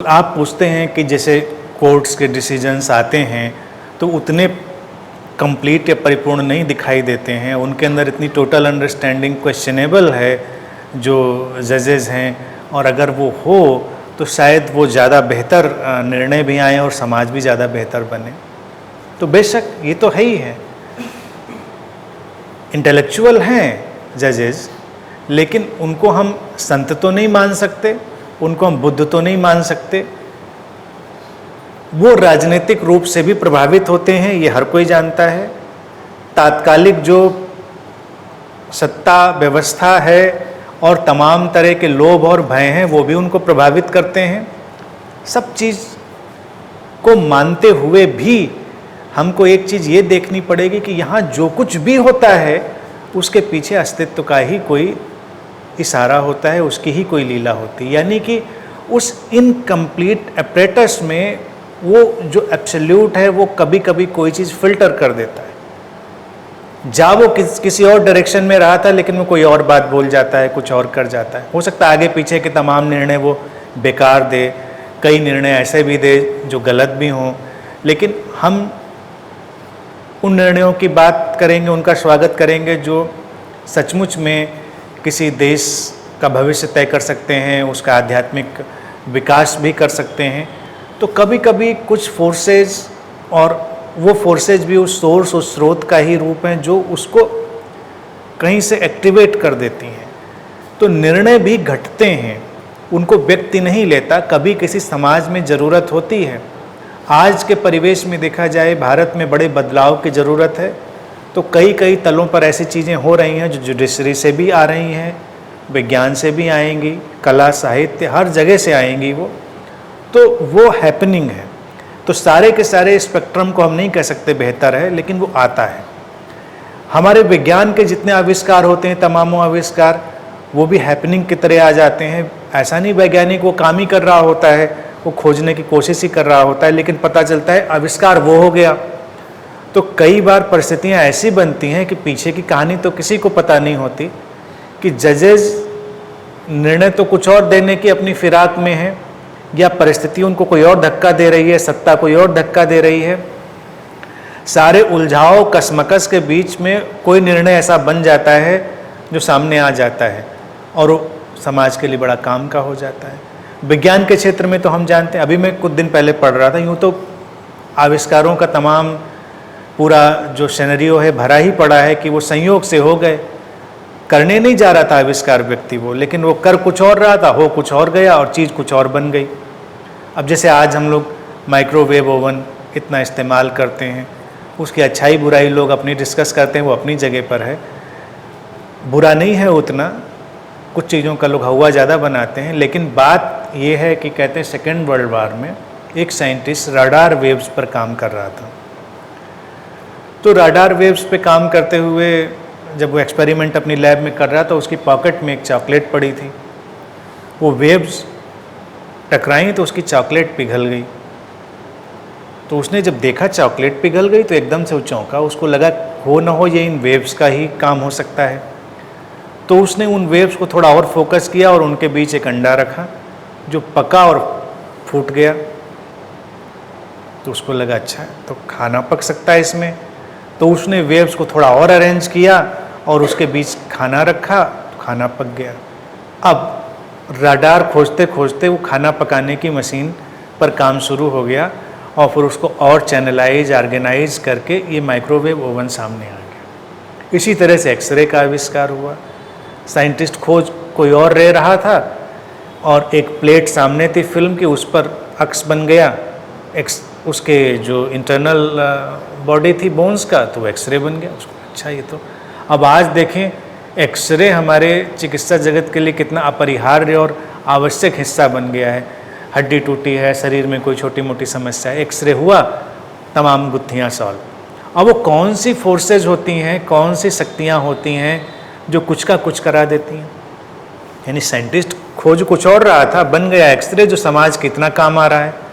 आप पूछते हैं कि जैसे कोर्ट्स के डिसीजंस आते हैं तो उतने कंप्लीट या परिपूर्ण नहीं दिखाई देते हैं, उनके अंदर इतनी टोटल अंडरस्टैंडिंग क्वेश्चनेबल है जो जजेस हैं, और अगर वो हो तो शायद वो ज़्यादा बेहतर निर्णय भी आए और समाज भी ज़्यादा बेहतर बने। तो बेशक ये तो है ही है, इंटेलेक्चुअल हैं जजेस, लेकिन उनको हम संत तो नहीं मान सकते, उनको हम बुद्ध तो नहीं मान सकते। वो राजनीतिक रूप से भी प्रभावित होते हैं, ये हर कोई जानता है। तात्कालिक जो सत्ता व्यवस्था है और तमाम तरह के लोभ और भय हैं वो भी उनको प्रभावित करते हैं। सब चीज़ को मानते हुए भी हमको एक चीज़ ये देखनी पड़ेगी कि यहाँ जो कुछ भी होता है उसके पीछे अस्तित्व का ही कोई इशारा होता है, उसकी ही कोई लीला होती है। यानी कि उस इनकम्प्लीट अपरेटस में वो जो एब्सोल्यूट है वो कभी कभी कोई चीज़ फिल्टर कर देता है। जा वो किसी और डायरेक्शन में रहा था लेकिन वो कोई और बात बोल जाता है, कुछ और कर जाता है। हो सकता है आगे पीछे के तमाम निर्णय वो बेकार दे, कई निर्णय ऐसे भी दे जो गलत भी हों, लेकिन हम उन निर्णयों की बात करेंगे, उनका स्वागत करेंगे जो सचमुच में किसी देश का भविष्य तय कर सकते हैं, उसका आध्यात्मिक विकास भी कर सकते हैं। तो कभी कभी कुछ फोर्सेज, और वो फोर्सेज भी उस सोर्स, उस स्रोत का ही रूप हैं जो उसको कहीं से एक्टिवेट कर देती हैं। तो निर्णय भी घटते हैं, उनको व्यक्ति नहीं लेता, कभी किसी समाज में ज़रूरत होती है। आज के परिवेश में देखा जाए भारत में बड़े बदलाव की ज़रूरत है, तो कई तलों पर ऐसी चीज़ें हो रही हैं जो जुडिशरी से भी आ रही हैं, विज्ञान से भी आएंगी, कला साहित्य हर जगह से आएंगी तो वो हैपनिंग है। तो सारे के सारे स्पेक्ट्रम को हम नहीं कह सकते बेहतर है, लेकिन वो आता है। हमारे विज्ञान के जितने आविष्कार होते हैं, तमामों आविष्कार, वो भी हैपनिंग की तरह आ जाते हैं। ऐसा नहीं वैज्ञानिक वो काम ही कर रहा होता है, वो खोजने की कोशिश ही कर रहा होता है, लेकिन पता चलता है आविष्कार वो हो गया। तो कई बार परिस्थितियाँ ऐसी बनती हैं कि पीछे की कहानी तो किसी को पता नहीं होती, कि जजेस निर्णय तो कुछ और देने की अपनी फिराक में है, या परिस्थिति उनको कोई और धक्का दे रही है, सत्ता कोई और धक्का दे रही है। सारे उलझाव कसमकस के बीच में कोई निर्णय ऐसा बन जाता है जो सामने आ जाता है और वो समाज के लिए बड़ा काम का हो जाता है। विज्ञान के क्षेत्र में तो हम जानते हैं, अभी मैं कुछ दिन पहले पढ़ रहा था, यूँ तो आविष्कारों का तमाम पूरा जो सिनेरियो है भरा ही पड़ा है कि वो संयोग से हो गए, करने नहीं जा रहा था आविष्कार व्यक्ति वो, लेकिन वो कर कुछ और रहा था, हो कुछ और गया और चीज़ कुछ और बन गई। अब जैसे आज हम लोग माइक्रोवेव ओवन इतना इस्तेमाल करते हैं, उसकी अच्छाई बुराई लोग अपनी डिस्कस करते हैं, वो अपनी जगह पर है, बुरा नहीं है उतना, कुछ चीज़ों का लोग हवा ज़्यादा बनाते हैं। लेकिन बात ये है कि कहते हैं सेकेंड वर्ल्ड वार में एक साइंटिस्ट राडार वेव्स पर काम कर रहा था। तो राडार वेव्स पे काम करते हुए जब वो एक्सपेरिमेंट अपनी लैब में कर रहा था, उसकी पॉकेट में एक चॉकलेट पड़ी थी। वो वेव्स टकराई तो उसकी चॉकलेट पिघल गई। तो उसने जब देखा चॉकलेट पिघल गई तो एकदम से वो चौंका, उसको लगा हो ना हो ये इन वेव्स का ही काम हो सकता है। तो उसने उन वेव्स को थोड़ा और फोकस किया और उनके बीच एक अंडा रखा जो पका और फूट गया। तो उसको लगा अच्छा तो खाना पक सकता है इसमें। तो उसने वेव्स को थोड़ा और अरेंज किया और उसके बीच खाना रखा, तो खाना पक गया। अब राडार खोजते खोजते वो खाना पकाने की मशीन पर काम शुरू हो गया और फिर उसको और चैनलाइज ऑर्गेनाइज करके ये माइक्रोवेव ओवन सामने आ गया। इसी तरह से एक्सरे का आविष्कार हुआ। साइंटिस्ट खोज कोई और रह रहा था और एक प्लेट सामने थी फिल्म की, उस पर अक्स बन गया उसके जो इंटरनल बॉडी थी बोन्स का, तो एक्सरे बन गया। उसको अच्छा ये तो अब आज देखें एक्सरे हमारे चिकित्सा जगत के लिए कितना अपरिहार्य और आवश्यक हिस्सा बन गया है। हड्डी टूटी है, शरीर में कोई छोटी मोटी समस्या है, एक्सरे हुआ, तमाम गुत्थियाँ सॉल्व। अब वो कौन सी फोर्सेज होती हैं, कौन सी शक्तियाँ होती हैं जो कुछ का कुछ करा देती हैं। यानी साइंटिस्ट खोज कुछ और रहा था, बन गया एक्सरे जो समाज के इतना काम आ रहा है।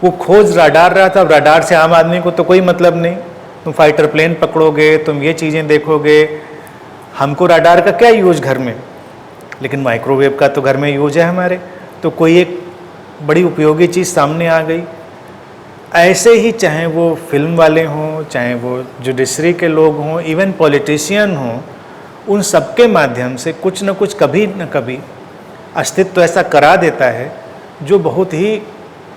वो खोज राडार रहा था, राडार से आम आदमी को तो कोई मतलब नहीं। तुम फाइटर प्लेन पकड़ोगे, तुम ये चीज़ें देखोगे, हमको राडार का क्या यूज घर में, लेकिन माइक्रोवेव का तो घर में यूज है हमारे। तो कोई एक बड़ी उपयोगी चीज़ सामने आ गई। ऐसे ही चाहे वो फिल्म वाले हों, चाहे वो जुडिशरी के लोग हों, इवन पॉलिटिशियन हों, उन सबके माध्यम से कुछ न कुछ कभी न कभी अस्तित्व ऐसा करा देता है जो बहुत ही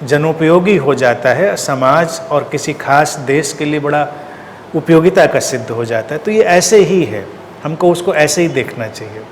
जनोपयोगी हो जाता है, समाज और किसी खास देश के लिए बड़ा उपयोगिता का सिद्ध हो जाता है। तो ये ऐसे ही है, हमको उसको ऐसे ही देखना चाहिए।